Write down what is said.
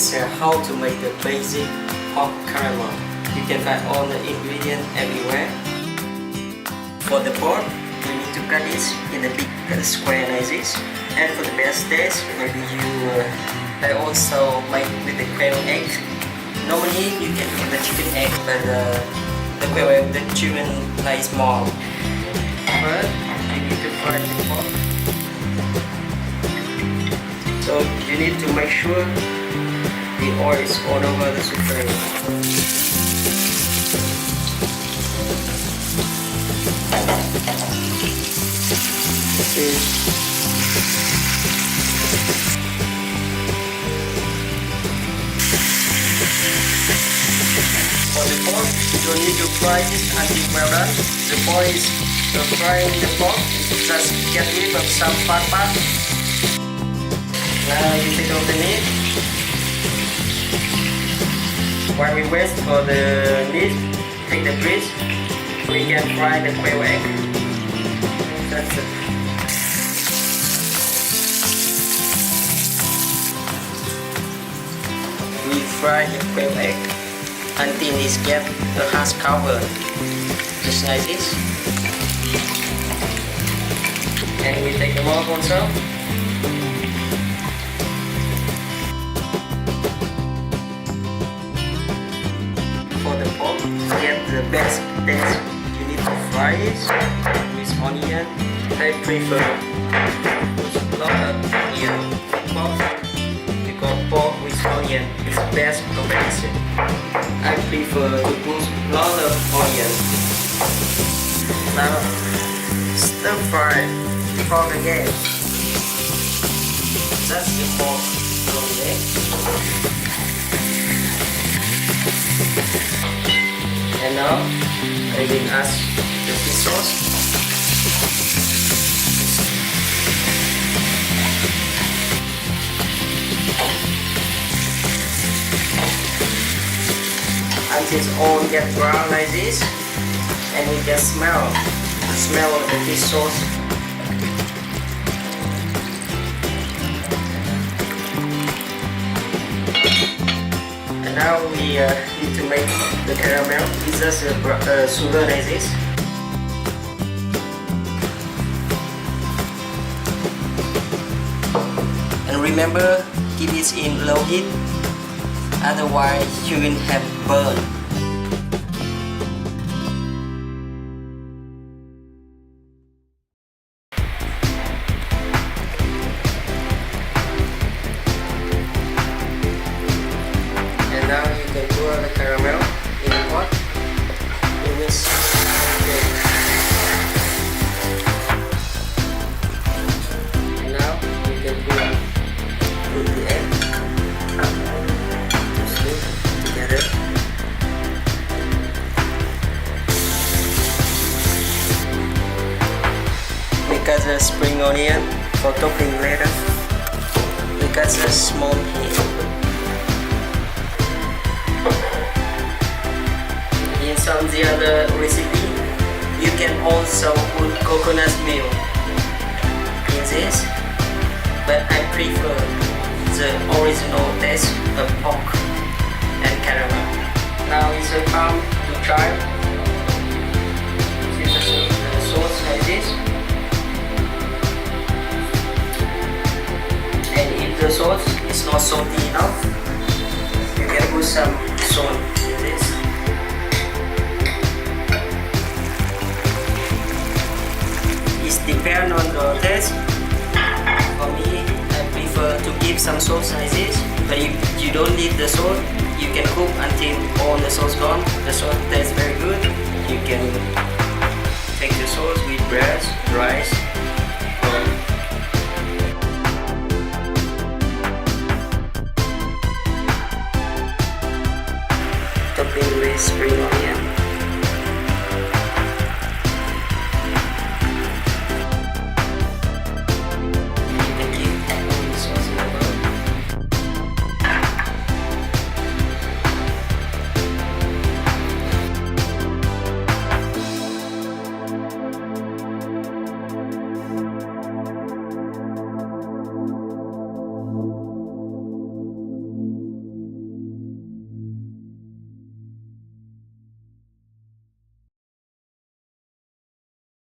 share how to make the basic pork caramel. You can find all the ingredients everywhere. For the pork, you need to cut it in a big square like this. And for the best taste, maybe I also make with the quail egg. Normally you can use the chicken egg, but the quail egg, the chicken like small. First, you need to fry the pork. So you need to make sure the oil is all over the souffle. For the pork, you don't need to fry this until well done. The point is frying the pork, just get rid of some fat part. Now you take off the meat. While we wait for the meat, take the grease. We can fry the quail egg. That's it. We fry the quail egg until it gets a hard cover, just like this. And we take them off also. For the pork, to get the best taste, you need to fry it with onion. I prefer a lot of onion pork because pork with onion is the best combination. I prefer to put a lot of onion. Now stir fry pork again. That's the pork slowly. And now I will add the fish sauce. Until it's all get brown like this, and we can smell the smell of the fish sauce. And now we need to make the caramel. It's just sugar like this. And remember, keep it in low heat, otherwise you will have burn. And now you can pour the caramel in the pot. You mix. And now you can put the egg together. Because the spring onion for topping later. Because a small heat. In some of the other recipe, you can also put coconut milk in this, but I prefer the original taste of pork and caramel. Now it's a time to try. This is the sauce like this. And if the sauce is not salty enough, you can put some salt in this. It depends on the taste. For me, I prefer to give some sauce like this. But if you don't need the sauce, you can cook until all the sauce gone. The sauce tastes very good. You can take the sauce with bread, rice,